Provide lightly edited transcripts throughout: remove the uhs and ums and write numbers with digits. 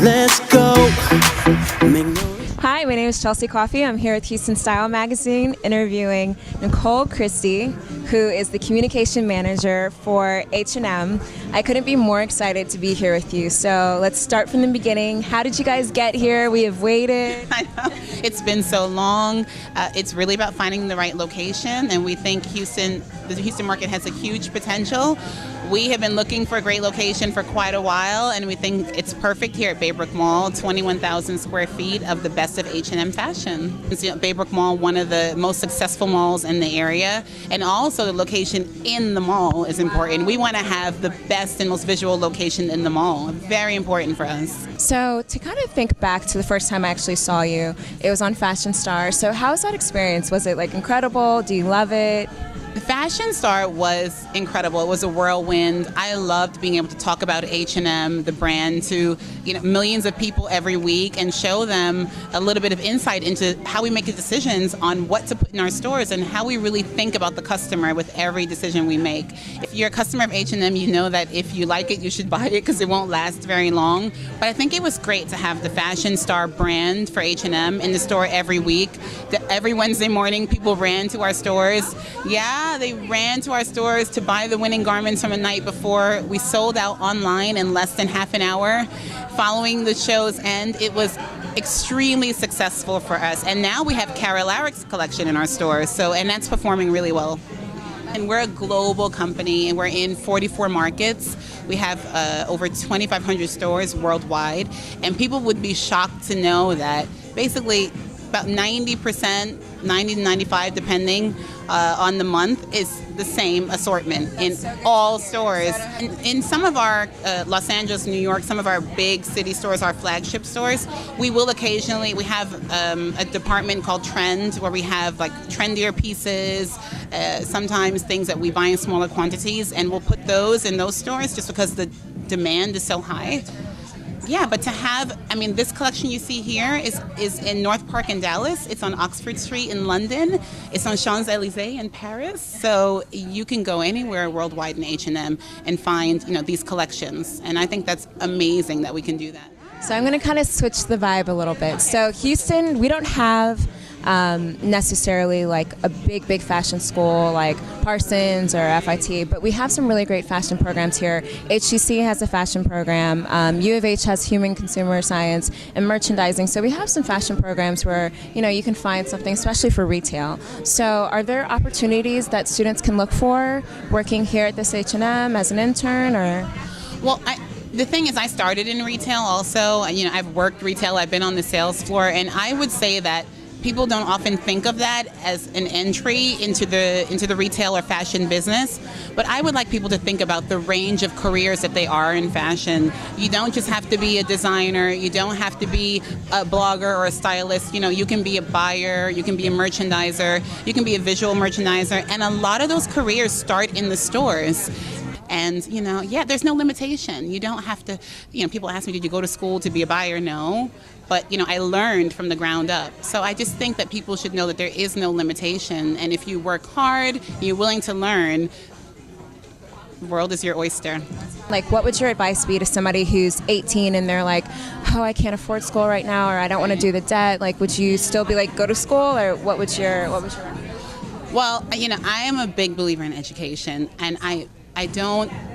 Let's go. Hi, my name is Chelsea Coffey. I'm here with Houston Style Magazine interviewing Nicole Christie, who is the communication manager for H&M. I couldn't be more excited to be here with you. So let's start from the beginning. How did you guys get here? We have waited. I know. It's been so long. It's really about finding the right location, and we think the Houston market has a huge potential. We have been looking for a great location for quite a while, and we think it's perfect here at Baybrook Mall, 21,000 square feet of the best of H&M fashion. It's, Baybrook Mall, one of the most successful malls in the area, and also the location in the mall is important. We want to have the best and most visual location in the mall. Very important for us. So to kind of think back to the first time I actually saw you, it was on Fashion Star. So how was that experience? Was it like incredible? Do you love it? The Fashion Star was incredible. It was a whirlwind. I loved being able to talk about H&M, the brand, to millions of people every week and show them a little bit of insight into how we make decisions on what to put in our stores and how we really think about the customer with every decision we make. If you're a customer of H&M, you know that if you like it, you should buy it because it won't last very long. But I think it was great to have the Fashion Star brand for H&M in the store every week. Every Wednesday morning, people ran to our stores. Yeah, they ran to our stores to buy the winning garments from the night before. We sold out online in less than half an hour. Following the show's end, it was extremely successful for us. And now we have Carol Larrick's collection in our stores, and that's performing really well. And we're a global company, and we're in 44 markets. We have over 2,500 stores worldwide, and people would be shocked to know that basically about 90%, 90 to 95 depending on the month, is the same assortment in all stores. In some of our Los Angeles, New York, some of our big city stores, our flagship stores, we will occasionally, we have a department called Trend where we have like trendier pieces, sometimes things that we buy in smaller quantities, and we'll put those in those stores just because the demand is so high. Yeah, but to have, this collection you see here is in North Park in Dallas. It's on Oxford Street in London. It's on Champs-Élysées in Paris. So you can go anywhere worldwide in H&M and find, these collections. And I think that's amazing that we can do that. So I'm going to kind of switch the vibe a little bit. So Houston, we don't have necessarily like a big fashion school like Parsons or FIT, but we have some really great fashion programs here. HCC has a fashion program, U of H has human consumer science and merchandising, so we have some fashion programs where you can find something, especially for retail. So are there opportunities that students can look for working here at this H&M as an intern, or? Well, the thing is, I started in retail also. I've worked retail, I've been on the sales floor, and I would say that people don't often think of that as an entry into the retail or fashion business, but I would like people to think about the range of careers that they are in fashion. You don't just have to be a designer, you don't have to be a blogger or a stylist. You can be a buyer, you can be a merchandiser, you can be a visual merchandiser, and a lot of those careers start in the stores. And, there's no limitation. You don't have to, people ask me, did you go to school to be a buyer? No. But, I learned from the ground up. So I just think that people should know that there is no limitation. And if you work hard, you're willing to learn, the world is your oyster. Like, what would your advice be to somebody who's 18 and they're like, oh, I can't afford school right now, or I don't want to do the debt? Like, would you still be like, go to school, or what would your recommendation? Well, I am a big believer in education, and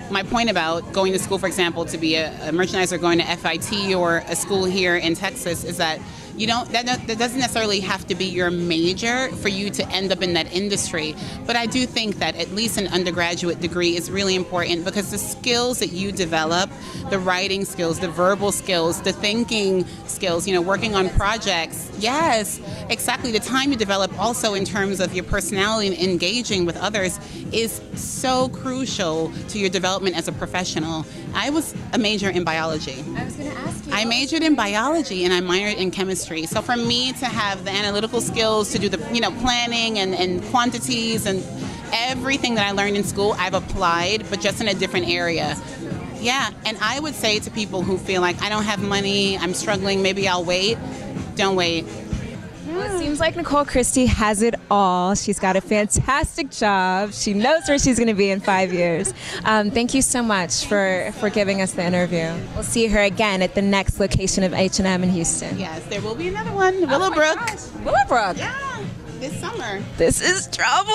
my point about going to school, for example, to be a merchandiser, going to FIT or a school here in Texas, is that that doesn't necessarily have to be your major for you to end up in that industry. But I do think that at least an undergraduate degree is really important, because the skills that you develop, the writing skills, the verbal skills, the thinking skills, working on projects, yes, exactly. The time you develop also in terms of your personality and engaging with others is so crucial to your development as a professional. I was a major in biology. I was going to ask you. I majored in biology and I minored in chemistry. So for me to have the analytical skills to do the planning and quantities and everything that I learned in school, I've applied, but just in a different area. Yeah, and I would say to people who feel like, I don't have money, I'm struggling, maybe I'll wait. Don't wait. Well, it seems like Nicole Christie has it all. She's got a fantastic job. She knows where she's going to be in 5 years. Thank you so much for giving us the interview. We'll see her again at the next location of H&M in Houston. Yes, there will be another one, Willowbrook. Willowbrook. Yeah, this summer. This is trouble.